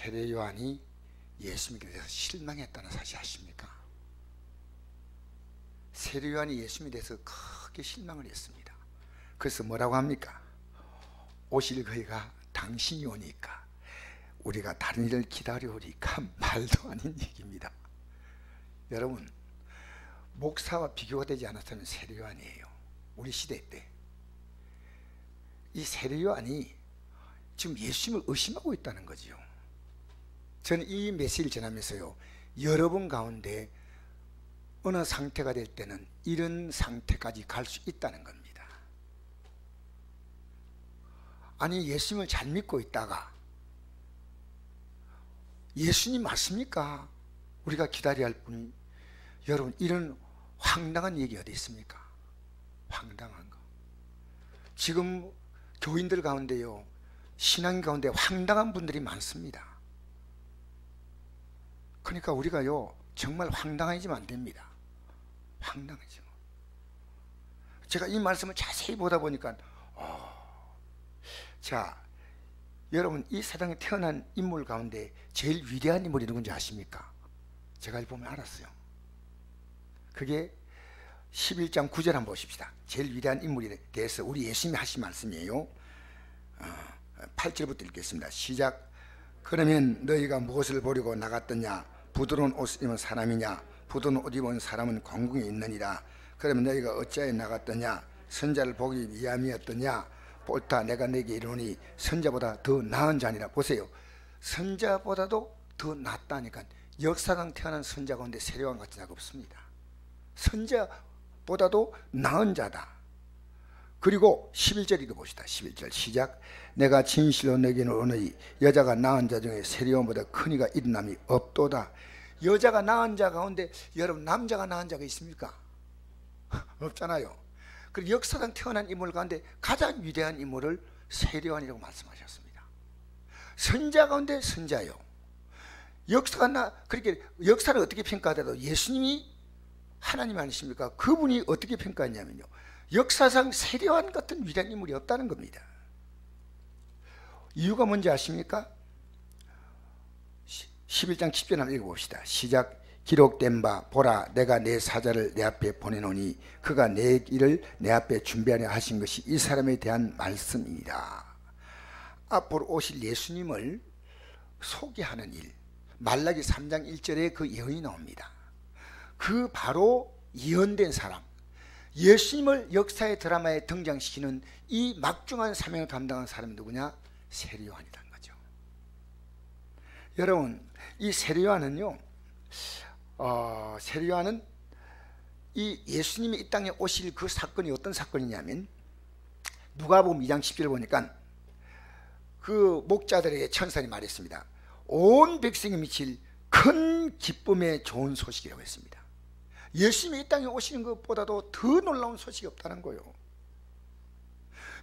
세례 요한이 예수님께 대해서 실망했다는 사실 아십니까? 세례 요한이 예수님에 대해서 크게 실망을 했습니다. 그래서 뭐라고 합니까? 오실 그이가 당신이 오니까 우리가 다른 일을 기다려오니까 말도 아닌 얘기입니다. 여러분, 목사와 비교가 되지 않았다면 세례 요한이에요. 우리 시대 때 이 세례 요한이 지금 예수님을 의심하고 있다는 거지요. 저는 이 메시지를 전하면서요, 여러분 가운데 어느 상태가 될 때는 이런 상태까지 갈 수 있다는 겁니다. 아니, 예수님을 잘 믿고 있다가 예수님 맞습니까? 우리가 기다려야 할 분이, 여러분, 이런 황당한 얘기 어디 있습니까? 황당한 거. 지금 교인들 가운데요, 신앙 가운데 황당한 분들이 많습니다. 그러니까 우리가요, 정말 황당해지면 안 됩니다. 황당해지면. 제가 이 말씀을 자세히 보다 보니까 자, 여러분, 이 세상에 태어난 인물 가운데 제일 위대한 인물이 누군지 아십니까? 제가 보면 알았어요. 그게 11장 9절 한번 보십시다. 제일 위대한 인물에 대해서 우리 예수님이 하신 말씀이에요. 8절부터 읽겠습니다. 시작. 그러면 너희가 무엇을 보려고 나갔더냐? 부드러운 옷을 입은 사람이냐? 부드러운 옷 입은 사람은 공궁에 있느니라. 그러면 너희가 어찌하여 나갔더냐? 선자를 보기 위함이었더냐? 옳다, 내가 내게 이르노니 선자보다 더 나은 자니라. 보세요, 선자보다도 더 낫다니까. 역사상 태어난 선자 가운데 세례 요한 같은 자가 없습니다. 선자보다도 나은 자다. 그리고 11절 읽어봅시다. 11절 시작. 내가 진실로 내게 이르노니 여자가 낳은 자 중에 세례 요한보다 큰 이가 일어남이 없도다. 여자가 낳은 자 가운데 여러분, 남자가 낳은 자가 있습니까? 없잖아요. 그리고 역사상 태어난 인물 가운데 가장 위대한 인물을 세례 요한이라고 말씀하셨습니다. 선자 가운데 선자요. 그렇게 역사를 어떻게 평가하더라도 예수님이 하나님 아니십니까? 그분이 어떻게 평가했냐면요, 역사상 세례 요한 같은 위대한 인물이 없다는 겁니다. 이유가 뭔지 아십니까? 11장 10절 한번 읽어봅시다. 시작. 기록된 바 보라, 내가 내 사자를 내 앞에 보내노니 그가 내 길을 내 앞에 준비하려 하신 것이 이 사람에 대한 말씀이니라. 앞으로 오실 예수님을 소개하는 일, 말라기 3장 1절에 그 예언이 나옵니다. 그 바로 예언된 사람, 예수님을 역사의 드라마에 등장시키는 이 막중한 사명을 감당한 사람이 누구냐? 세례 요한이라는 거죠. 여러분, 이 세례 요한은요, 세례 요한은 이 예수님이 이 땅에 오실 그 사건이 어떤 사건이냐면, 누가복음 2장 10절을 보니까 그 목자들에게 천사이 말했습니다. 온 백성이 미칠 큰 기쁨의 좋은 소식이라고 했습니다. 예수님이 이 땅에 오시는 것보다도 더 놀라운 소식이 없다는 거예요.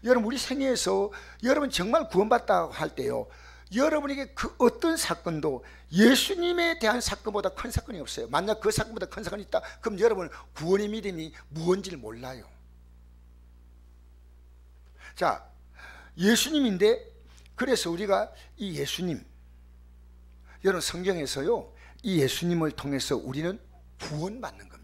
여러분, 우리 생애에서 여러분 정말 구원받다 할 때요, 여러분에게 그 어떤 사건도 예수님에 대한 사건보다 큰 사건이 없어요. 만약 그 사건보다 큰 사건이 있다, 그럼 여러분 구원의 믿음이 무언지를 몰라요. 자, 예수님인데, 그래서 우리가 이 예수님, 여러분 성경에서요, 이 예수님을 통해서 우리는 구원받는 겁니다.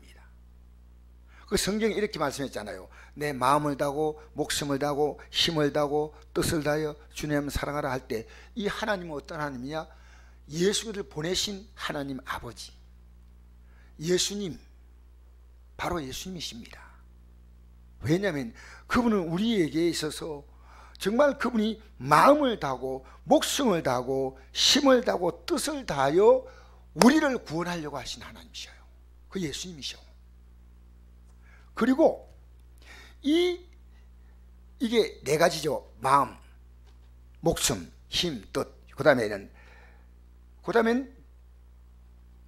그 성경에 이렇게 말씀했잖아요. 내 마음을 다하고 목숨을 다하고 힘을 다하고 뜻을 다하여 주님 사랑하라 할 때, 이 하나님은 어떤 하나님이냐? 예수를 보내신 하나님 아버지, 예수님, 바로 예수님이십니다. 왜냐하면 그분은 우리에게 있어서 정말 그분이 마음을 다하고 목숨을 다하고 힘을 다하고 뜻을 다하여 우리를 구원하려고 하신 하나님이셔요. 그 예수님이셔. 그리고 이게 네 가지죠. 마음, 목숨, 힘, 뜻. 그 다음엔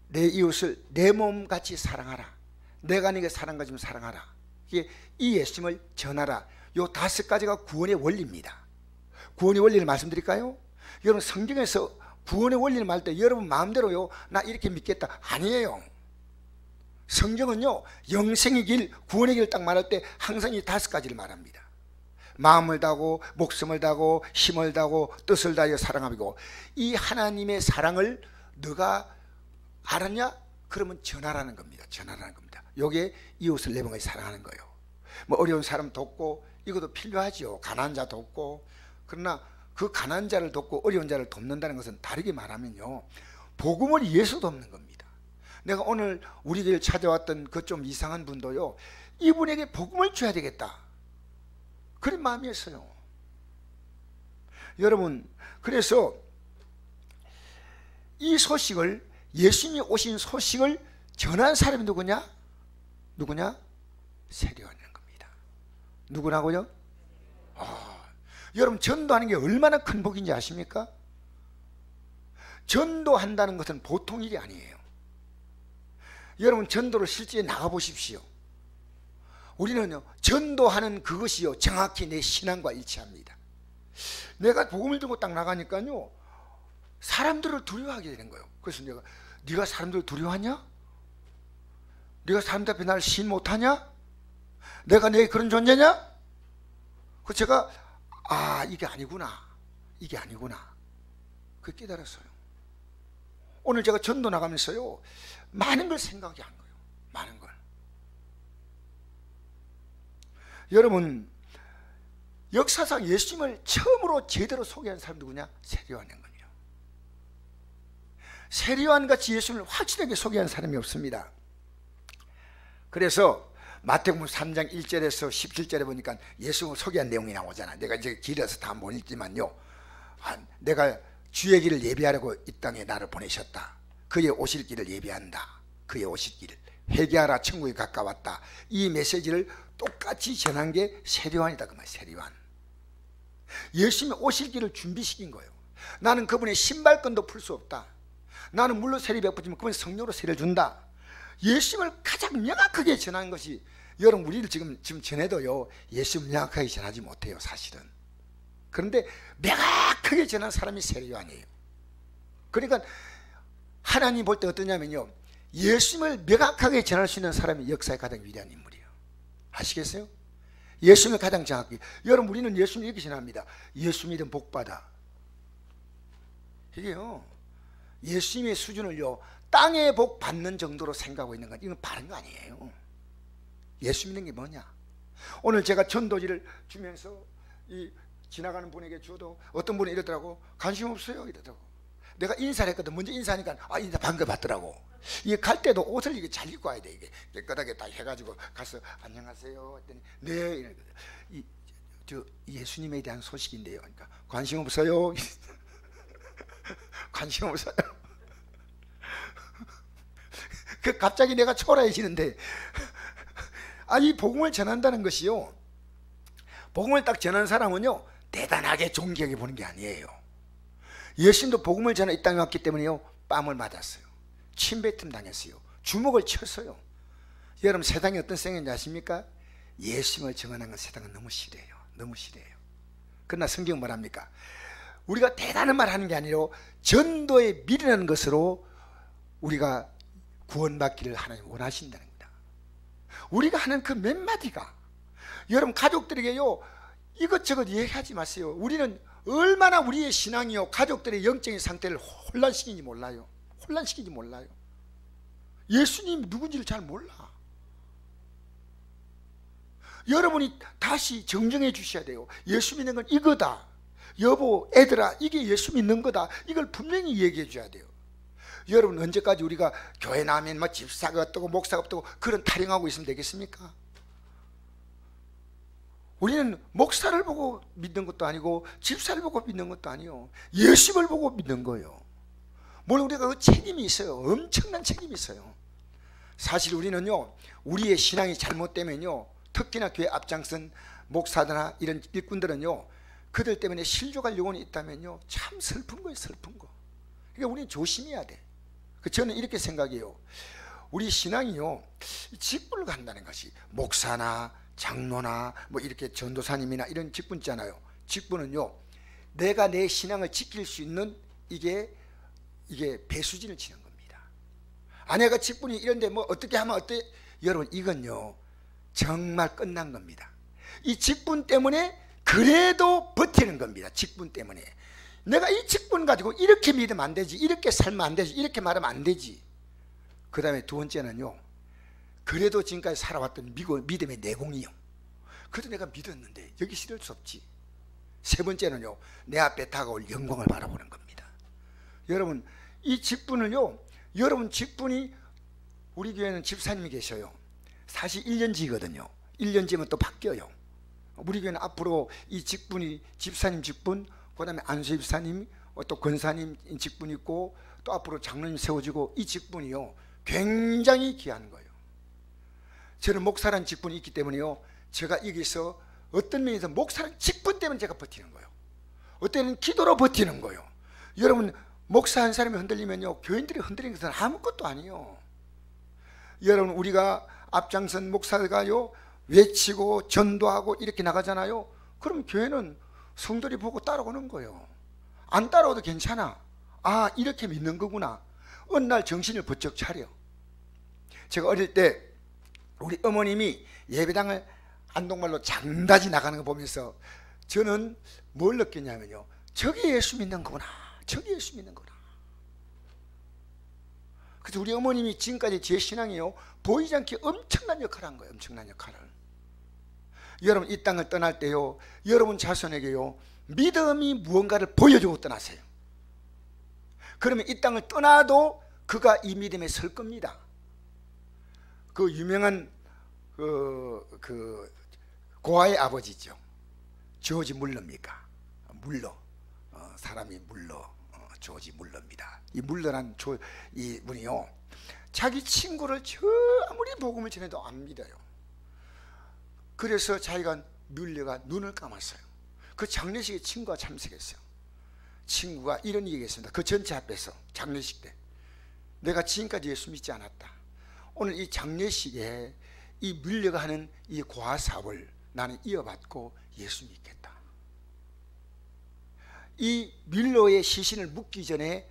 내 이웃을 내 몸같이 사랑하라. 내가 네게 사랑가지면 사랑하라. 이게 이 예수님을 전하라. 요 5가지가 구원의 원리입니다. 구원의 원리를 말씀드릴까요? 여러분, 성경에서 구원의 원리를 말할 때 여러분 마음대로요, 나 이렇게 믿겠다, 아니에요. 성경은요, 영생의 길, 구원의 길을 딱 말할 때 항상 이 5가지를 말합니다. 마음을 다하고 목숨을 다하고 힘을 다하고 뜻을 다하여 사랑하고, 이 하나님의 사랑을 너가 알았냐? 그러면 전하라는 겁니다. 전하라는 겁니다. 요게 이웃을 내 몸에 사랑하는 거예요. 뭐 어려운 사람 돕고 이것도 필요하죠. 가난한 자 돕고. 그러나 그 가난한 자를 돕고 어려운 자를 돕는다는 것은 다르게 말하면요, 복음을 위해서 돕는 겁니다. 내가 오늘 우리 교회를 찾아왔던 그 좀 이상한 분도요, 이분에게 복음을 줘야 되겠다, 그런 마음이었어요. 여러분, 그래서 이 소식을, 예수님이 오신 소식을 전한 사람이 누구냐? 세례요한인 겁니다. 누구라고요? 여러분, 전도하는 게 얼마나 큰 복인지 아십니까? 전도한다는 것은 보통 일이 아니에요. 여러분, 전도를 실제 나가보십시오. 우리는요, 전도하는 그것이요, 정확히 내 신앙과 일치합니다. 내가 복음을 들고 딱 나가니까요, 사람들을 두려워하게 되는 거예요. 그래서 네가 사람들을 두려워하냐? 네가 사람들 앞에 나를 시인 못하냐? 내가 내 그런 존재냐? 그 제가 이게 아니구나, 이게 아니구나, 그 깨달았어요. 오늘 제가 전도 나가면서요, 많은 걸 생각하게 한 거예요. 많은 걸. 여러분, 역사상 예수님을 처음으로 제대로 소개한 사람 누구냐? 세례요한인 겁니다. 세례요한같이 예수님을 확실하게 소개한 사람이 없습니다. 그래서 마태복음 3장 1절에서 17절에 보니까 예수님을 소개한 내용이 나오잖아요. 내가 이제 길어서 다 못 읽지만요, 내가 주의 길을 예비하려고 이 땅에 나를 보내셨다. 그의 오실 길을 예비한다. 그의 오실 길을 회개하라, 천국이 가까웠다. 이 메시지를 똑같이 전한 게 세례요한이다, 그 말. 세례요한. 예수님이 오실 길을 준비시킨 거예요. 나는 그분의 신발끈도 풀 수 없다. 나는 물로 세례 베푸지만 그분이 성령으로 세례를 준다. 예수님을 가장 명확하게 전한 것이, 여러분, 우리를 지금 전해도요, 예수님을 명확하게 전하지 못해요, 사실은. 그런데 명확하게 전한 사람이 세례요한이에요. 그러니까 하나님 볼 때 어떠냐면요, 예수님을 명확하게 전할 수 있는 사람이 역사의 가장 위대한 인물이에요. 아시겠어요? 예수님을 가장 정확히. 여러분, 우리는 예수님 이렇게 전합니다. 예수 믿음 복 받아. 이게요, 예수님의 수준을요, 땅에 복 받는 정도로 생각하고 있는 건, 이건 바른 거 아니에요. 예수 믿는 게 뭐냐? 오늘 제가 전도지를 주면서 이 지나가는 분에게 줘도 어떤 분이 이러더라고. 관심 없어요, 이러더라고. 내가 인사를 했거든. 먼저 인사하니까 인사 반겨받더라고. 이게 갈 때도 옷을 이게 잘 입고 와야 돼. 이게 깨끗하게 딱 해가지고 가서 안녕하세요 했더니 네, 이러거든. 저 예수님에 대한 소식인데요. 그러니까 관심 없어요. 관심 없어요. 그 갑자기 내가 초라해지는데, 이 복음을 전한다는 것이요, 복음을 딱 전하는 사람은요, 대단하게 존경해 보는 게 아니에요. 예수님도 복음을 전해 이 땅에 왔기 때문에요, 뺨을 맞았어요. 침뱉음 당했어요. 주먹을 쳤어요. 여러분, 세상에 어떤 생각인지 아십니까? 예수님을 증언하는 건 세상은 너무 싫어요. 너무 싫어요. 그러나 성경은 뭐랍니까? 우리가 대단한 말 하는 게 아니라 전도에 미련한 것으로 우리가 구원받기를 하나님 원하신다는 겁니다. 우리가 하는 그 몇 마디가, 여러분, 가족들에게요, 이것저것 얘기하지 마세요. 우리는 얼마나 우리의 신앙이요, 가족들의 영적인 상태를 혼란시키는지 몰라요. 혼란시키지 몰라요. 예수님 누군지를 잘 몰라. 여러분이 다시 정정해 주셔야 돼요. 예수 믿는 건 이거다. 여보, 애들아, 이게 예수 믿는 거다. 이걸 분명히 얘기해 줘야 돼요. 여러분, 언제까지 우리가 교회 나면 막 집사가 어떠고 목사가 어떠고 그런 타령하고 있으면 되겠습니까? 우리는 목사를 보고 믿는 것도 아니고 집사를 보고 믿는 것도 아니요, 예수를 보고 믿는 거예요. 물론 우리가 그 책임이 있어요. 엄청난 책임이 있어요. 사실 우리는요, 우리의 신앙이 잘못되면요, 특히나 교회 앞장선 목사들이나 이런 일꾼들은요, 그들 때문에 실족할 영혼이 있다면요, 참 슬픈 거예요. 슬픈 거. 그러니까 우리는 조심해야 돼. 저는 이렇게 생각해요. 우리 신앙이요, 직분을 간다는 것이, 목사나 장로나 뭐 이렇게 전도사님이나 이런 직분 있잖아요. 직분은요, 내가 내 신앙을 지킬 수 있는 이게 배수진을 치는 겁니다. 아내가 직분이 이런데 뭐 어떻게 하면 어때? 여러분, 이건요 정말 끝난 겁니다. 이 직분 때문에 그래도 버티는 겁니다. 직분 때문에. 내가 이 직분 가지고 이렇게 믿으면 안 되지, 이렇게 살면 안 되지, 이렇게 말하면 안 되지. 그 다음에 두 번째는요, 그래도 지금까지 살아왔던 믿음의 내공이요. 그래도 내가 믿었는데 여기 실을 수 없지. 세 번째는요, 내 앞에 다가올 영광을 바라보는 겁니다. 여러분, 이 직분을요, 여러분 직분이, 우리 교회는 집사님이 계셔요. 사실 1년지거든요. 1년지면 또 바뀌어요. 우리 교회는 앞으로 이 직분이 집사님 직분, 그 다음에 안수 집사님, 또 권사님 직분이 있고, 또 앞으로 장로님 세워지고, 이 직분이요 굉장히 귀한 거예요. 저는 목사라는 직분이 있기 때문에요, 제가 여기서 어떤 면에서 목사라는 직분 때문에 제가 버티는 거예요. 어때는 기도로 버티는 거예요. 여러분, 목사 한 사람이 흔들리면요, 교인들이 흔들리는 것은 아무것도 아니에요. 여러분, 우리가 앞장선 목사가요 외치고 전도하고 이렇게 나가잖아요. 그럼 교회는 성도들이 보고 따라오는 거예요. 안 따라와도 괜찮아. 아, 이렇게 믿는 거구나. 어느 날 정신을 번쩍 차려. 제가 어릴 때 우리 어머님이 예배당을 안동말로 장다지 나가는 거 보면서 저는 뭘 느꼈냐면요, 저게 예수 믿는 거구나, 저게 예수 믿는 거구나. 그래서 우리 어머님이 지금까지 제 신앙이요 보이지 않게 엄청난 역할을 한 거예요. 엄청난 역할을. 여러분, 이 땅을 떠날 때요, 여러분 자손에게요 믿음이 무언가를 보여주고 떠나세요. 그러면 이 땅을 떠나도 그가 이 믿음에 설 겁니다. 그 유명한 고아의 아버지죠. 조지 물러입니까? 물러. 사람이 물러. 조지 물러입니다. 이 물러란 이 분이요, 자기 친구를 아무리 복음을 전해도 안 믿어요. 그래서 자기가 물려가 눈을 감았어요. 그 장례식에 친구가 참석했어요. 친구가 이런 얘기했습니다. 그 전체 앞에서 장례식 때, 내가 지금까지 예수 믿지 않았다. 오늘 이 장례식에 이 물려가 하는 이 고아 사업을 나는 이어받고 예수 믿겠다. 이 밀로의 시신을 묻기 전에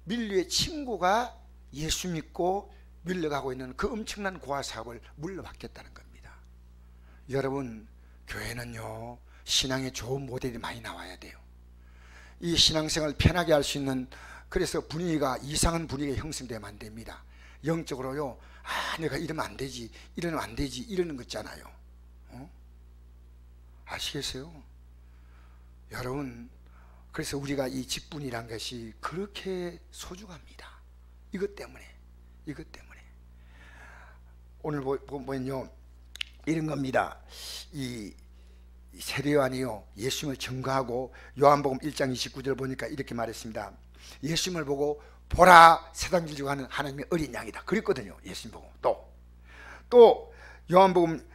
밀로의 친구가 예수 믿고 밀려가고 있는 그 엄청난 고아 사업을 물려받겠다는 겁니다. 여러분, 교회는요 신앙에 좋은 모델이 많이 나와야 돼요. 이 신앙생활 편하게 할 수 있는, 그래서 분위기가 이상한 분위기가 형성되면 안 됩니다. 영적으로요, 아 내가 이러면 안 되지, 이러면 안 되지, 이러는 거 있잖아요. 아시겠어요? 여러분, 그래서 우리가 이 직분이란 것이 그렇게 소중합니다. 이것 때문에 오늘 보면요 이런 겁니다. 이 세례요한이요 예수님을 증거하고, 요한복음 1장 29절 보니까 이렇게 말했습니다. 예수님을 보고 보라, 세상 길고 하는 하나님의 어린 양이다 그랬거든요. 예수님 보고. 또 요한복음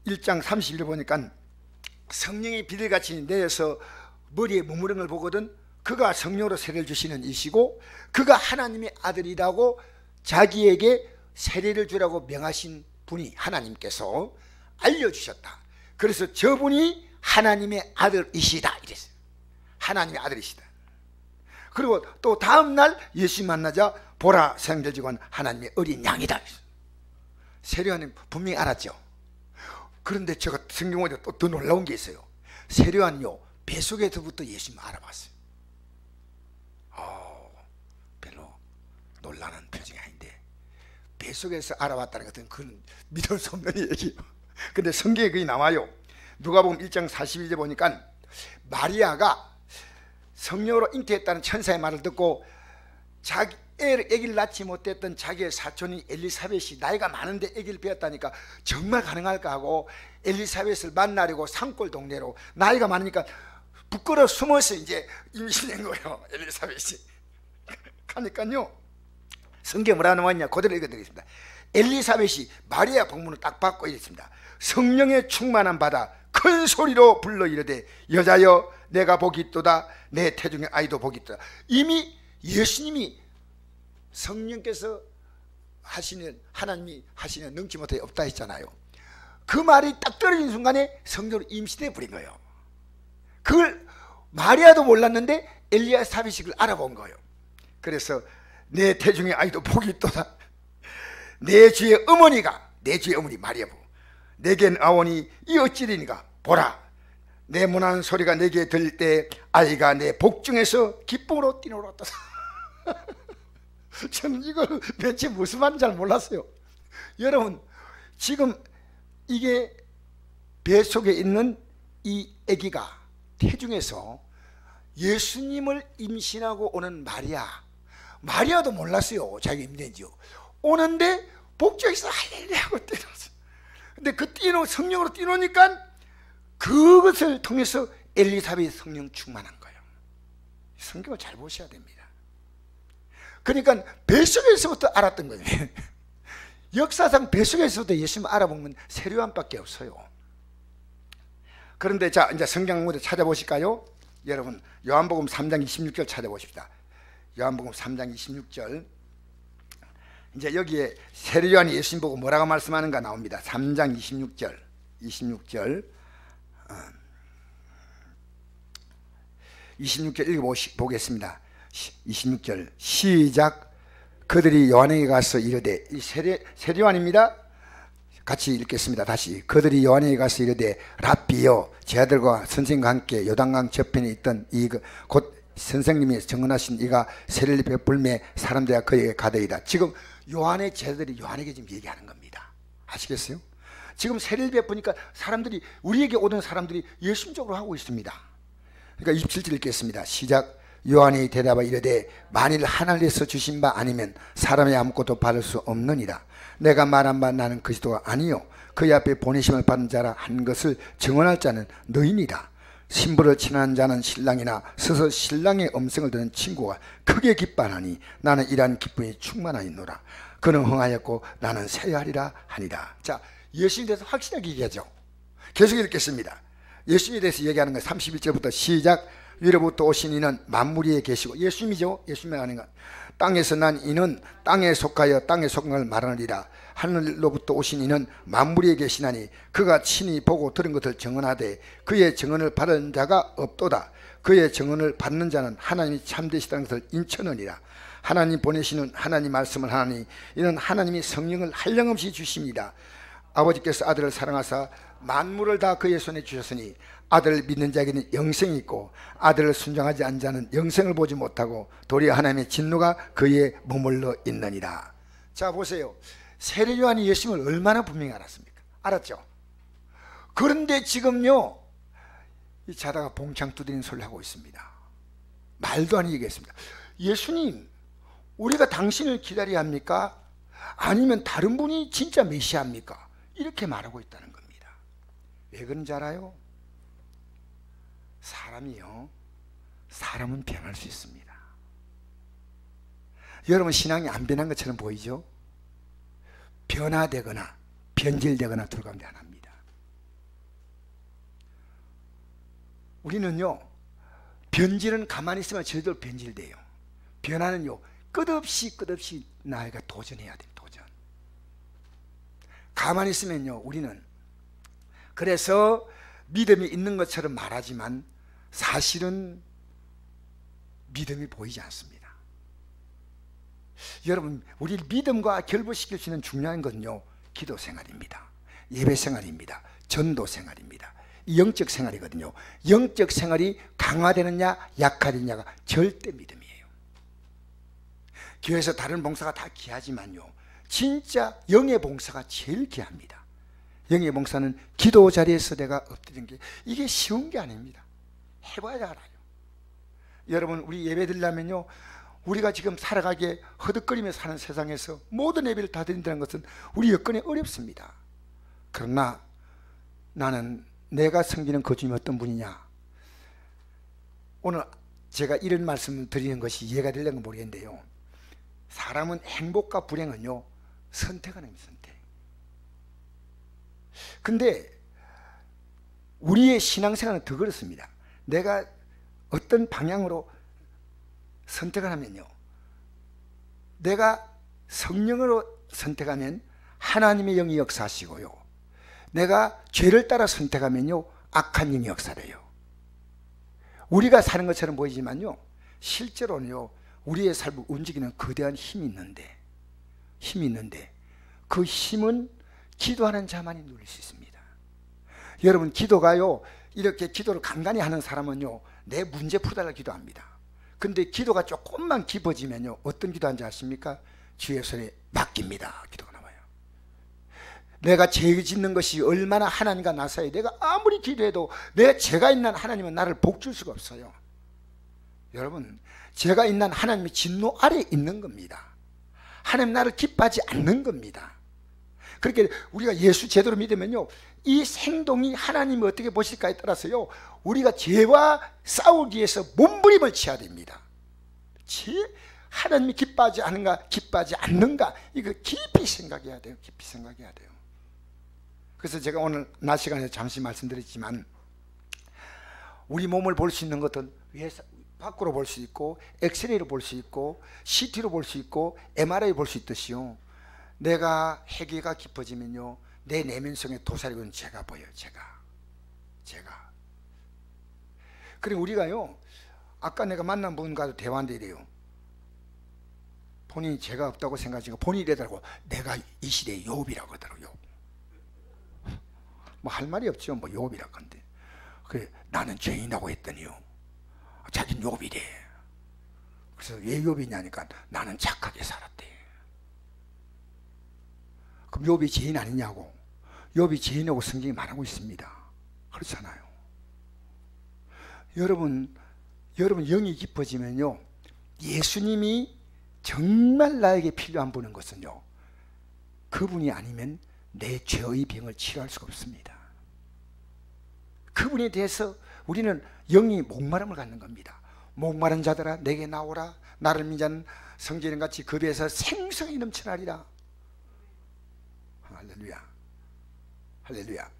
1장 31절 보니까 성령이 비둘기같이 내려서 머리에 머무르는 걸 보거든. 그가 성령으로 세례를 주시는 이시고 그가 하나님의 아들이라고 자기에게 세례를 주라고 명하신 분이 하나님께서 알려주셨다. 그래서 저분이 하나님의 아들이시다 이랬어요. 하나님의 아들이시다. 그리고 또 다음날 예수 만나자 보라, 생들지고 하나님의 어린 양이다. 세례요한은 분명히 알았죠. 그런데 제가 성경에 또 더 놀라운 게 있어요. 세례요한이요 뱃속에서부터 예수님을 알아봤어요. 별로 놀라는 표정이 아닌데 뱃속에서 알아봤다는 것은 그건 믿을 수 없는 얘기예요. 근데 성경에 그게 나와요. 누가복음 1장 42절 보니까 마리아가 성령으로 잉태했다는 천사의 말을 듣고 자기 아기를 낳지 못했던 자기의 사촌인 엘리사벳이 나이가 많은데 아기를 배웠다니까 정말 가능할까 하고 엘리사벳을 만나려고 산골 동네로, 나이가 많으니까 부끄러워 숨어서 이제 임신한 거예요. 엘리사벳이 하니까요 성경에 뭐라 나왔냐 그대로 읽어드리겠습니다. 엘리사벳이 마리아 복문을 딱 받고 이랬습니다. 성령의 충만한 바다 큰 소리로 불러 이르되 여자여 내가 복이 있도다, 내 태중의 아이도 복이 있도다. 이미 예수님이 성령께서 하시는, 하나님이 하시는 능치 못해 없다 했잖아요. 그 말이 딱 떨어진 순간에 성령으로 임신해 버린 거예요. 그걸 마리아도 몰랐는데 엘리사벳이 그걸 알아본 거예요. 그래서 내 태중의 아이도 복이 있도다, 내 주의 어머니 마리아 보고 내겐 아오니 이 어찌되니까 보라, 내 문하는 소리가 내게 들릴 때 아이가 내 복중에서 기쁨으로 뛰놀았다. 저는 이걸 대체 무슨 말인지 잘 몰랐어요. 여러분, 지금 이게 뱃속에 있는 이 아기가 태중에서 예수님을 임신하고 오는 마리아도 몰랐어요. 자기가 임신인지요. 오는데 복중에서 할렐루야 하고 뛰놀았어요. 근데 그 성령으로 뛰노니까 그것을 통해서 엘리사벳이 성령 충만한 거예요. 성경을 잘 보셔야 됩니다. 그러니까 뱃속에서부터 알았던 거예요. 역사상 뱃속에서부터 예수님을 알아본 건 세례요한밖에 없어요. 그런데 자, 이제 성경 한번 찾아보실까요? 여러분, 요한복음 3장 26절 찾아보십시다. 요한복음 3장 26절. 이제 여기에 세례요한이 예수님 보고 뭐라고 말씀하는가 나옵니다. 3장 26절. 26절 읽어보겠습니다. 26절 시작. 그들이 요한에게 가서 이르되, 이 세례요한입니다. 같이 읽겠습니다. 다시. 그들이 요한에게 가서 이르되 랍비여, 제 아들과 선생님과 함께 요단강 저편에 있던 곧 선생님이 증언하신 이가 세례를 베풀매 사람들이 그에게 가더이다. 지금 요한의 제자들이 요한에게 지금 얘기하는 겁니다. 아시겠어요? 지금 세례를 베푸니까 사람들이, 우리에게 오던 사람들이 예수님적으로 하고 있습니다. 그러니까 27절 읽겠습니다. 시작. 요한이 대답하여 이르되 만일 하늘에서 주신 바 아니면 사람이 아무것도 받을 수 없느니라. 내가 말한 바 나는 그리스도가 아니요 그의 앞에 보내심을 받은 자라 한 것을 증언할 자는 너희니라. 신부를 친한 자는 신랑이나 서서 신랑의 음성을 듣는 친구가 크게 기뻐하니 나는 이러한 기쁨이 충만하였노라. 그는 흥하였고 나는 세하리라 하니라. 자, 예수님에 대해서 확실하게 얘기하죠. 계속 읽겠습니다. 예수님에 대해서 얘기하는 거 31절부터 시작. 위로부터 오신 이는 만물 위에 계시고, 예수님이죠. 예수님이 아닌가. 땅에서 난 이는 땅에 속하여 땅에 속한 걸 말하느니라. 하늘로부터 오신 이는 만물 위에 계시나니 그가 친히 보고 들은 것을 증언하되 그의 증언을 받은 자가 없도다. 그의 증언을 받는 자는 하나님이 참되시다는 것을 인천하니라. 하나님 보내시는 하나님 말씀을 하나니 이는 하나님이 성령을 한량없이 주십니다. 아버지께서 아들을 사랑하사 만물을 다 그의 손에 주셨으니 아들을 믿는 자에게는 영생이 있고 아들을 순종하지 않는 자는 영생을 보지 못하고 도리어 하나님의 진노가 그에 머물러 있느니라. 자, 보세요. 세례요한이 예수님을 얼마나 분명히 알았습니까? 알았죠? 그런데 지금요, 이 자다가 봉창 두드리는 소리를 하고 있습니다. 말도 안 얘기했습니다. 예수님, 우리가 당신을 기다려야 합니까? 아니면 다른 분이 진짜 메시아입니까? 이렇게 말하고 있다는 겁니다. 왜 그런지 알아요? 사람은 변할 수 있습니다. 여러분, 신앙이 안 변한 것처럼 보이죠? 변화되거나 변질되거나 둘 가운데 하나입니다. 우리는요, 변질은 가만히 있으면 저절로 변질돼요. 변화는요, 끝없이 나이가 도전해야 돼요. 도전. 가만히 있으면요, 우리는 그래서 믿음이 있는 것처럼 말하지만 사실은 믿음이 보이지 않습니다. 여러분, 우리 믿음과 결부시킬 수 있는 중요한 것은요, 기도 생활입니다. 예배 생활입니다. 전도 생활입니다. 영적 생활이거든요. 영적 생활이 강화되느냐 약화되느냐가 절대 믿음이에요. 교회에서 다른 봉사가 다 귀하지만요, 진짜 영의 봉사가 제일 귀합니다. 영의 봉사는 기도 자리에서 내가 엎드리는 게, 이게 쉬운 게 아닙니다. 해봐야 알아요. 여러분, 우리 예배 드리려면요, 우리가 지금 살아가기에 허덕거리며 사는 세상에서 모든 예배를 다 드린다는 것은 우리 여건이 어렵습니다. 그러나 나는 내가 섬기는 그 주님이 어떤 분이냐, 오늘 제가 이런 말씀을 드리는 것이 이해가 되려는 건 모르겠는데요, 사람은 행복과 불행은요, 선택하는 겁니다. 선택. 근데 우리의 신앙생활은 더 그렇습니다. 내가 어떤 방향으로 선택을 하면요, 내가 성령으로 선택하면 하나님의 영이 역사하시고요, 내가 죄를 따라 선택하면요, 악한 영이 역사돼요. 우리가 사는 것처럼 보이지만요, 실제로는요, 우리의 삶을 움직이는 거대한 힘이 있는데 그 힘은 기도하는 자만이 누릴 수 있습니다. 여러분, 기도가요, 이렇게 기도를 간간히 하는 사람은요, 내 문제 풀어달라 기도합니다. 근데 기도가 조금만 깊어지면요, 어떤 기도하는지 아십니까? 주의 손에 맡깁니다 기도가 나와요. 내가 죄 짓는 것이 얼마나 하나님과 나 사이에, 내가 아무리 기도해도 내 죄가 있는 하나님은 나를 복줄 수가 없어요. 여러분, 죄가 있는 하나님의 진노 아래에 있는 겁니다. 하나님 나를 기뻐하지 않는 겁니다. 그렇게 우리가 예수 제대로 믿으면요, 이 행동이 하나님이 어떻게 보실까에 따라서요, 우리가 죄와 싸우기 위해서 몸부림을 쳐야 됩니다. 하나님이 기뻐하지 않는가, 기뻐하지 않는가, 이거 깊이 생각해야 돼요. 깊이 생각해야 돼요. 그래서 제가 오늘 낮 시간에 잠시 말씀드렸지만, 우리 몸을 볼 수 있는 것은 밖으로 볼 수 있고, 엑스레이로 볼 수 있고, CT로 볼 수 있고, MRI 볼 수 있듯이요, 내가 회개가 깊어지면요, 내 내면성의 도사리고는 제가 보여요. 제가. 그리고 우리가요, 아까 내가 만난 분과도 대화한데 이래요. 본인이 죄가 없다고 생각하니까 본인이 이래더라고. 내가 이 시대의 욥이라고 하더라고요. 뭐 할 말이 없죠. 뭐 욥이라고 한데. 그래, 나는 죄인이라고 했더니요, 자기는 욥이래. 그래서 왜 욥이냐니까 나는 착하게 살았대. 그럼 욥이 죄인 아니냐고. 욥이 죄인이라고 성경이 말하고 있습니다. 그렇잖아요. 여러분 영이 깊어지면요, 예수님이 정말 나에게 필요한 분인 것은요, 그분이 아니면 내 죄의 병을 치료할 수가 없습니다. 그분에 대해서 우리는 영이 목마름을 갖는 겁니다. 목마른 자들아 내게 나오라, 나를 믿는 자는 성전같이 그 배에서 생성이 넘쳐나리라. 할렐루야. 할렐루야.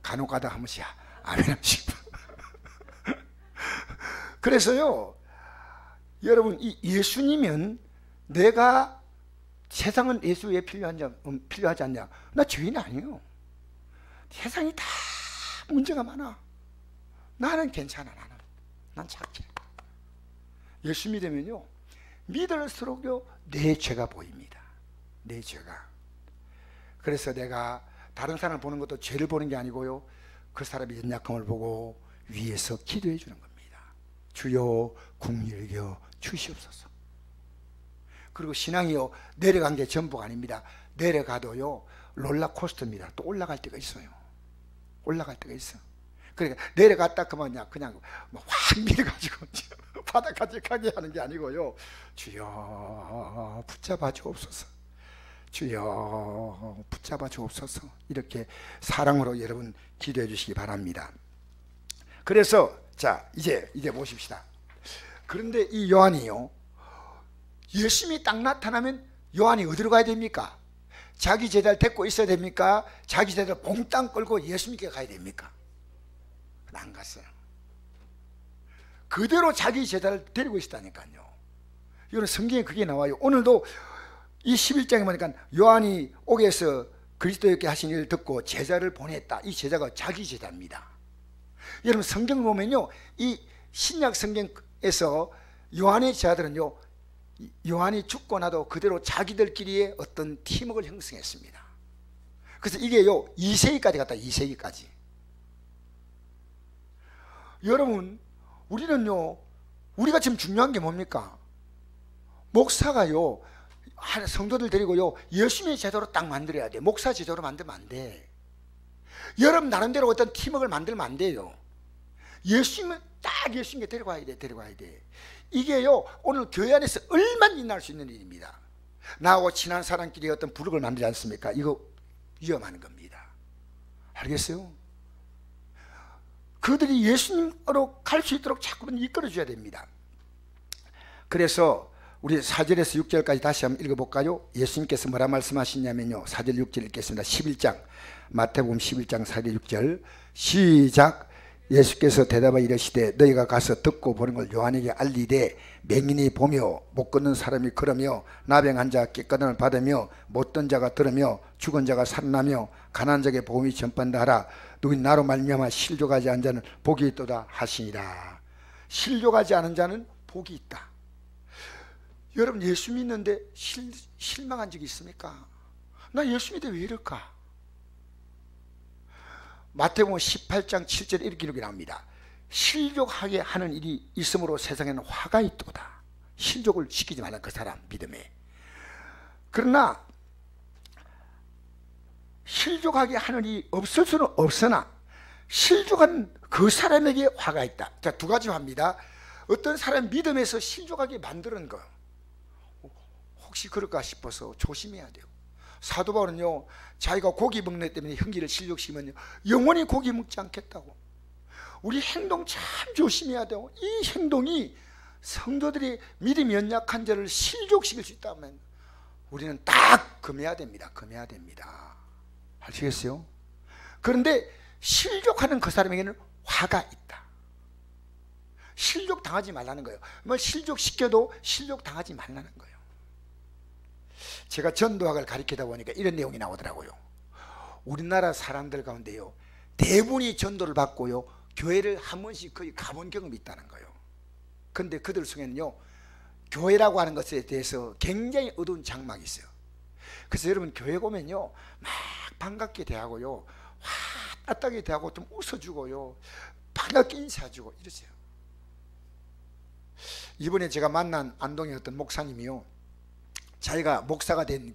간혹 가다 한 번씩 아멘 하시고. 그래서요, 여러분, 이 예수님은 내가, 세상은 예수 왜 필요하지 않냐? 나 죄인 아니에요. 세상이 다 문제가 많아. 나는 괜찮아. 난 착해. 예수 믿으면요, 믿을수록요 내 죄가 보입니다. 내 죄가. 그래서 내가 다른 사람을 보는 것도 죄를 보는 게 아니고요, 그 사람의 연약함을 보고 위에서 기도해 주는 겁니다. 주여 긍휼히 여겨 주시옵소서. 그리고 신앙이요, 내려간 게 전부가 아닙니다. 내려가도요 롤러코스터입니다. 또 올라갈 때가 있어요. 올라갈 때가 있어. 그러니까 내려갔다 그러면 그냥 확 밀어가지고 바닥까지 가게 하는 게 아니고요, 주여 붙잡아 주옵소서, 주여 붙잡아 주옵소서, 이렇게 사랑으로 여러분 기도해 주시기 바랍니다. 그래서 자, 이제 보십시다. 그런데 이 요한이요, 예수님이 딱 나타나면 요한이 어디로 가야 됩니까? 자기 제자를 데리고 있어야 됩니까? 자기 제자를 몽땅 끌고 예수님께 가야 됩니까? 안 갔어요. 그대로 자기 제자를 데리고 있었다니까요. 이거는 성경에 그게 나와요. 오늘도 이 11장에 보니까 요한이 옥에서 그리스도께 하신 일을 듣고 제자를 보냈다. 이 제자가 자기 제자입니다. 여러분, 성경 보면요, 이 신약 성경에서 요한의 제자들은요, 요한이 죽고 나도 그대로 자기들끼리의 어떤 팀워크를 형성했습니다. 그래서 이게요 2세기까지 갔다. 2세기까지. 여러분, 우리는요, 우리가 지금 중요한 게 뭡니까? 목사가요, 성도들 데리고요 예수님의 제도로 딱 만들어야 돼. 목사 제도로 만들면 안 돼. 여러분 나름대로 어떤 팀워크를 만들면 안 돼요. 예수님은 딱 예수님께 데려가야 돼. 이게요 오늘 교회 안에서 얼마나 일어날 수 있는 일입니다. 나하고 친한 사람끼리 어떤 부르를 만들지 않습니까? 이거 위험한 겁니다. 알겠어요? 그들이 예수님으로 갈 수 있도록 자꾸만 이끌어줘야 됩니다. 그래서 우리 4절에서 6절까지 다시 한번 읽어볼까요? 예수님께서 뭐라 말씀하시냐면요, 4절 6절 읽겠습니다. 11장 마태복음 11장 4절 6절 시작. 예수께서 대답하여 이르시되 너희가 가서 듣고 보는 걸 요한에게 알리되 맹인이 보며 못 걷는 사람이 걸으며 나병한 자 깨끗함을 받으며 못된 자가 들으며 죽은 자가 살아나며 가난한 자에게 복음이 전파한다 하라. 누구 나로 말미암아 실족하지 않은 자는 복이 있도다 하시니라. 실족하지 않은 자는 복이 있다. 여러분, 예수 믿는데 실망한 적이 있습니까? 나 예수 믿는데 왜 이럴까? 마태복음 18장 7절에 이렇게 기록이 나옵니다. 실족하게 하는 일이 있으므로 세상에는 화가 있도다. 실족을 시키지 말라, 그 사람 믿음에. 그러나 실족하게 하는 일이 없을 수는 없으나 실족한 그 사람에게 화가 있다. 자, 두 가지 화입니다. 어떤 사람 믿음에서 실족하게 만드는 거, 혹시 그럴까 싶어서 조심해야 돼요. 사도 바울은요, 자기가 고기 먹는 것 때문에 형제를 실족시키면요 영원히 고기 먹지 않겠다고. 우리 행동 참 조심해야 돼요. 이 행동이 성도들이 믿음이 연약한 자를 실족시킬 수 있다면 우리는 딱 금해야 됩니다. 금해야 됩니다. 아시겠어요? 그런데 실족하는 그 사람에게는 화가 있다. 실족 당하지 말라는 거예요. 뭐 실족시켜도 실족 당하지 말라는 거예요. 제가 전도학을 가르치다 보니까 이런 내용이 나오더라고요. 우리나라 사람들 가운데요, 대부분이 전도를 받고요, 교회를 한 번씩 거의 가본 경험이 있다는 거예요. 근데 그들 속에는요, 교회라고 하는 것에 대해서 굉장히 어두운 장막이 있어요. 그래서 여러분, 교회 오면요 막 반갑게 대하고요, 따뜻하게 대하고 좀 웃어주고요, 반갑게 인사해주고 이러세요. 이번에 제가 만난 안동의 어떤 목사님이요, 자기가 목사가 된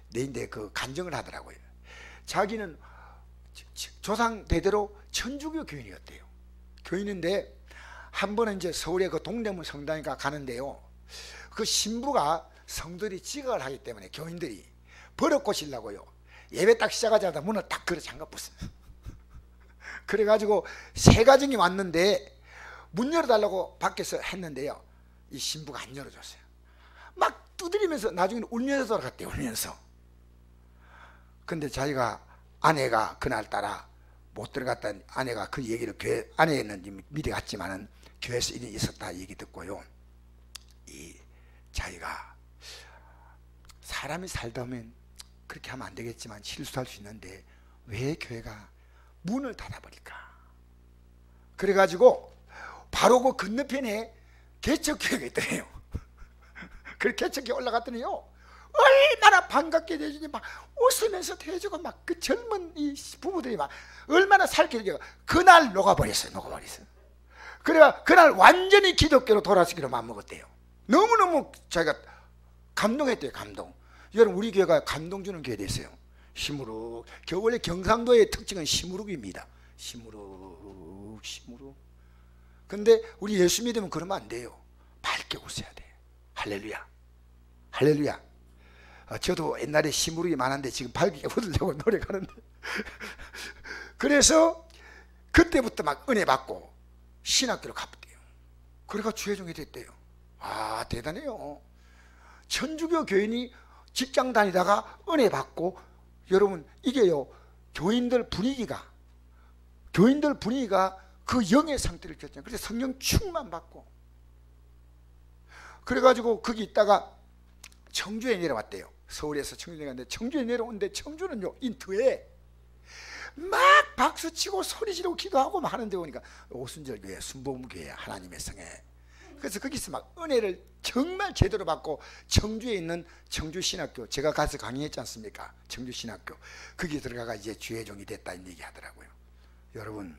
내인데 그 간증을 하더라고요. 자기는 조상 대대로 천주교 교인이었대요. 교인인데 한 번은 이제 서울의 그 동대문 성당에 가는데요, 그 신부가 성들이 지각을 하기 때문에 교인들이 버릇 고치려고요, 예배 딱 시작하자마자 문을 딱 걸어 잠가 bus어요. 그래가지고 세 가정이 왔는데 문 열어달라고 밖에서 했는데요, 이 신부가 안 열어줬어요. 막 두드리면서 나중에는 울면서 돌아갔대요. 울면서. 근데 자기가 아내가 그날따라 못 들어갔다는, 아내가 그 얘기를 교회, 아내는 미리 갔지만은 교회에서 일이 있었다 얘기 듣고요, 이 자기가 사람이 살다 보면 그렇게 하면 안 되겠지만 실수할 수 있는데 왜 교회가 문을 닫아버릴까. 그래가지고 바로 그 건너편에 개척교회가 있더래요. 그 개척교회 올라갔더니요, 얼마나 반갑게 대해주니 막 웃으면서 대해주고, 막 그 젊은 이 부부들이 막 얼마나 살게 되고, 그날 녹아버렸어요. 녹아버렸어요. 그래가 그날 완전히 기독교로 돌아서기로 마음먹었대요. 너무너무 자기가 감동했대요. 감동. 여러분, 우리 교회가 감동 주는 교회 됐어요. 시무룩. 원래 경상도의 특징은 시무룩입니다. 시무룩 시무룩. 근데 우리 예수 믿으면 그러면 안 돼요. 밝게 웃어야 돼. 할렐루야, 할렐루야. 저도 옛날에 시무룩이 많은데 지금 밝게 웃으려고 노력하는데 그래서 그때부터 막 은혜 받고 신학교를 갔대요. 그래가 주회종이 됐대요. 아, 대단해요. 천주교 교인이 직장 다니다가 은혜 받고, 여러분 이게요, 교인들 분위기가 그 영의 상태를 결정해요. 그래서 성령 충만 받고, 그래가지고 거기 있다가 청주에 내려왔대요. 서울에서 청주에 갔는데, 청주에 내려오는데 청주는요, 인터에 막 박수치고 소리지르고 기도하고 막 하는데 보니까 오순절교회, 순복음교회, 하나님의 성에. 그래서 거기서 막 은혜를 정말 제대로 받고, 청주에 있는 청주신학교, 제가 가서 강의했지 않습니까? 청주신학교, 거기 들어가가 이제 주회종이 됐다는 얘기 하더라고요. 여러분,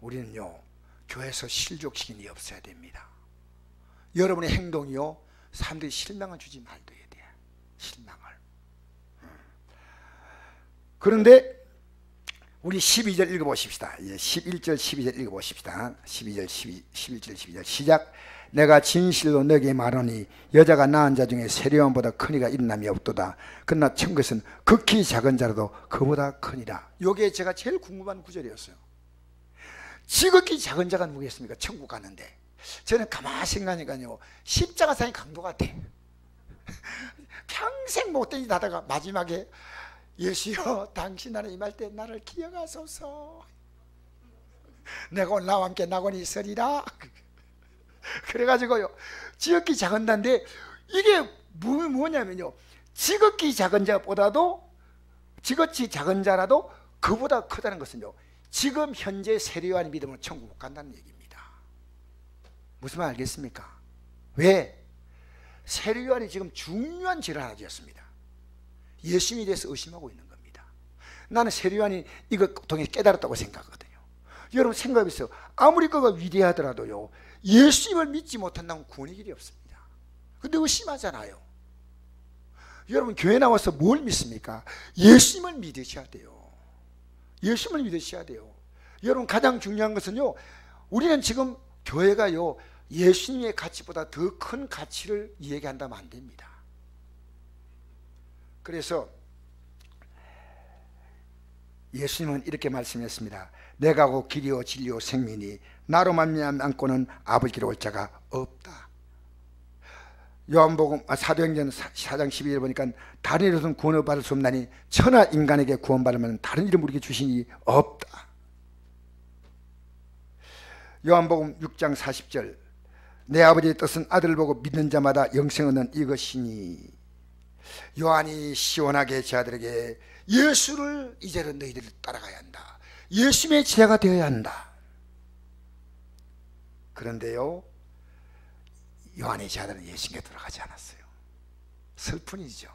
우리는요, 교회에서 실족시키는 일이 없어야 됩니다. 여러분의 행동이요, 사람들이 실망을 주지 말아야 돼요. 실망을. 그런데 우리 12절 읽어보십시다. 11절 12절 읽어보십시다. 12절 11절 12절 시작. 내가 진실로 너에게 말하니 여자가 낳은 자 중에 세례요한보다 큰 이가 일어남이 없도다. 그러나 천국에서는 극히 작은 자라도 그보다 크니라. 이게 제가 제일 궁금한 구절이었어요. 지극히 작은 자가 누구겠습니까? 천국 가는데. 저는 가만히 생각하니까요, 십자가상의 강도 같아. 평생 못된 짓 하다가 마지막에 예수여, 당신 나라에 임할 때 나를 기억하소서. 내가 오늘 나와 함께 낙원이 있으리라. 그래가지고요, 지극히 작은 자인데, 이게 뭐냐면요, 지극히 작은 자보다도, 지극히 작은 자라도 그보다 크다는 것은요, 지금 현재 세례요한의 믿음으로 천국 못 간다는 얘기입니다. 무슨 말 알겠습니까? 왜? 세례요한이 지금 중요한 죄를 하나 지었습니다. 예수님에 대해서 의심하고 있는 겁니다. 나는 세례요한이 이거 통해 깨달았다고 생각하거든요. 여러분 생각해보세요. 아무리 그가 위대하더라도요, 예수님을 믿지 못한다면 구원의 길이 없습니다. 근데 의심하잖아요. 여러분 교회 나와서 뭘 믿습니까? 예수님을 믿으셔야 돼요. 예수님을 믿으셔야 돼요. 여러분 가장 중요한 것은요, 우리는 지금 교회가요, 예수님의 가치보다 더 큰 가치를 얘기한다면 안 됩니다. 그래서 예수님은 이렇게 말씀했습니다. 내가 곧 길이요 진리요 생명이니 나로 말미암지 않고는 아버지께로 올 자가 없다. 요한복음 사도행전 4장 12절 보니까 다른 이로서는 구원을 받을 수 없나니 천하 인간에게 구원받으면 다른 이름 우리에게 주시니 없다. 요한복음 6장 40절 내 아버지의 뜻은 아들을 보고 믿는 자마다 영생을 얻는 이것이니. 요한이 시원하게 제자들에게 예수를 이제는 너희들이 따라가야 한다. 예수님의 제자가 되어야 한다. 그런데요, 요한의 제자들은 예수님께 돌아가지 않았어요. 슬픈 일이죠.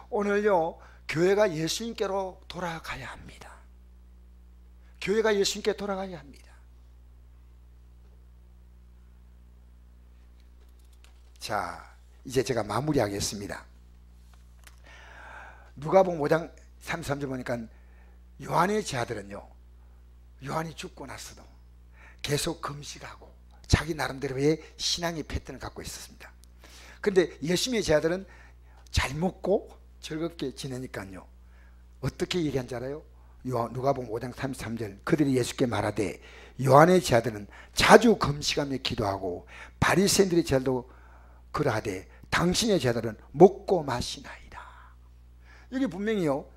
오늘요, 교회가 예수님께로 돌아가야 합니다. 교회가 예수님께 돌아가야 합니다. 자, 이제 제가 마무리하겠습니다. 누가복음 5장 33절 보니까 요한의 제자들은요, 요한이 죽고 나서도 계속 금식하고 자기 나름대로의 신앙의 패턴을 갖고 있었습니다. 그런데 예수님의 제자들은 잘 먹고 즐겁게 지내니까요, 어떻게 얘기한 줄 알아요? 누가복음 5장 33절 그들이 예수께 말하되 요한의 제자들은 자주 금식하며 기도하고 바리새인들의 제자도 그러하되 당신의 제자들은 먹고 마시나이다. 여기 분명히요,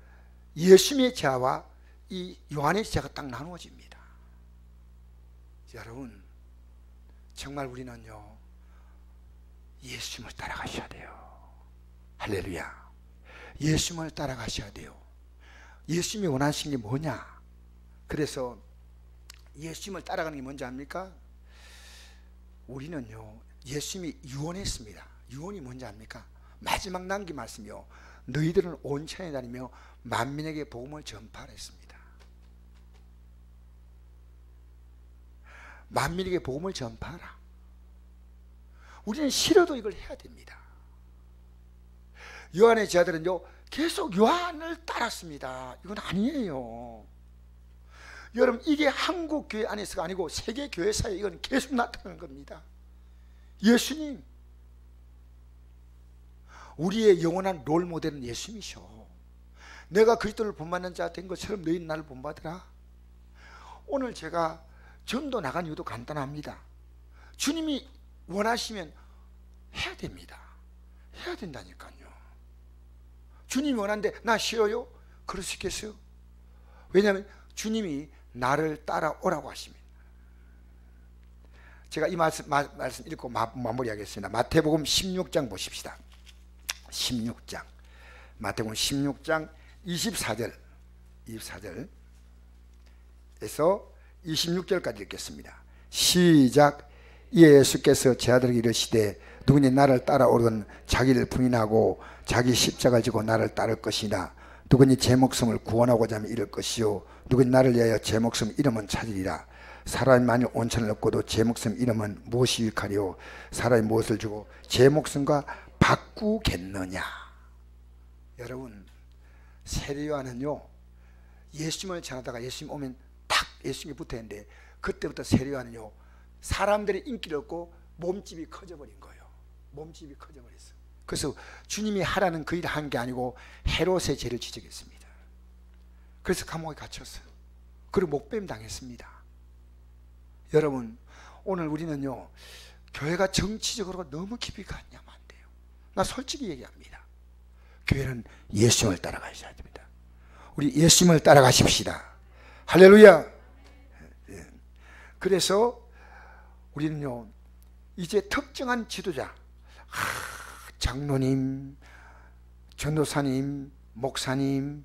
예수님의 제자와 이 요한의 제자가 딱 나누어집니다. 여러분 정말 우리는요, 예수님을 따라가셔야 돼요. 할렐루야. 예수님을 따라가셔야 돼요. 예수님이 원하시는 게 뭐냐? 그래서 예수님을 따라가는 게 뭔지 압니까? 우리는요, 예수님이 유언했습니다. 유언이 뭔지 압니까? 마지막 남긴 말씀이요, 너희들은 온 천에 다니며 만민에게 복음을 전파하라 했습니다. 만민에게 복음을 전파하라. 우리는 싫어도 이걸 해야 됩니다. 요한의 제자들은요, 계속 요한을 따랐습니다. 이건 아니에요. 여러분 이게 한국 교회 안에서가 아니고 세계 교회사에 이건 계속 나타나는 겁니다. 예수님, 우리의 영원한 롤 모델은 예수님이셔. 내가 그리스도를 본받는 자 된 것처럼 너희는 나를 본받으라. 오늘 제가 전도 나간 이유도 간단합니다. 주님이 원하시면 해야 됩니다. 해야 된다니까요. 주님이 원하는데 나 싫어요? 그럴 수 있겠어요? 왜냐하면 주님이 나를 따라오라고 하십니다. 제가 이 말씀 읽고 마무리하겠습니다. 마태복음 16장 보십시다. 16장 마태복음 16장 24절에서 26절까지 읽겠습니다. 시작. 이에 예수께서 제자들에게 이르시되 누구니 나를 따라오려거든 자기를 부인하고 자기 십자가를 지고 나를 따를 것이나 누구니 제 목숨을 구원하고자 하면 잃을 것이요 누구니 나를 위하여 제 목숨 잃으면 찾으리라. 사람이 만일 온천을 얻고도 제 목숨 잃으면 무엇이 유익하리요? 사람이 무엇을 주고 제 목숨과 바꾸겠느냐? 여러분 세례요한은요, 예수님을 전하다가 예수님 오면 탁 예수님이 붙어있는데 그때부터 세례요한은요, 사람들의 인기를 얻고 몸집이 커져버린 거예요. 몸집이 커져버렸어요. 그래서 주님이 하라는 그 일을 한 게 아니고 헤롯의 죄를 지적했습니다. 그래서 감옥에 갇혔어요. 그리고 목뱀 당했습니다. 여러분 오늘 우리는요, 교회가 정치적으로 너무 깊이 갔냐면 안 돼요. 나 솔직히 얘기합니다. 교회는 예수님을 따라가셔야 됩니다. 우리 예수님을 따라가십시다. 할렐루야. 그래서 우리는요, 이제 특정한 지도자, 장로님, 전도사님, 목사님,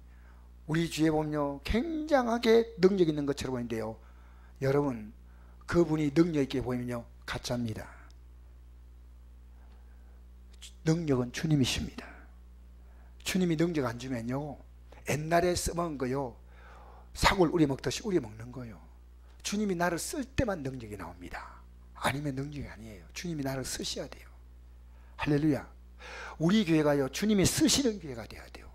우리 주위에 보면요, 굉장하게 능력 있는 것처럼 보이는데요, 여러분 그분이 능력 있게 보이면요, 가짜입니다. 능력은 주님이십니다. 주님이 능력 안 주면요, 옛날에 써먹은 거요, 사골 우려 먹듯이 우려 먹는 거요. 주님이 나를 쓸 때만 능력이 나옵니다. 아니면 능력이 아니에요. 주님이 나를 쓰셔야 돼요. 할렐루야. 우리 교회가요, 주님이 쓰시는 교회가 돼야 돼요.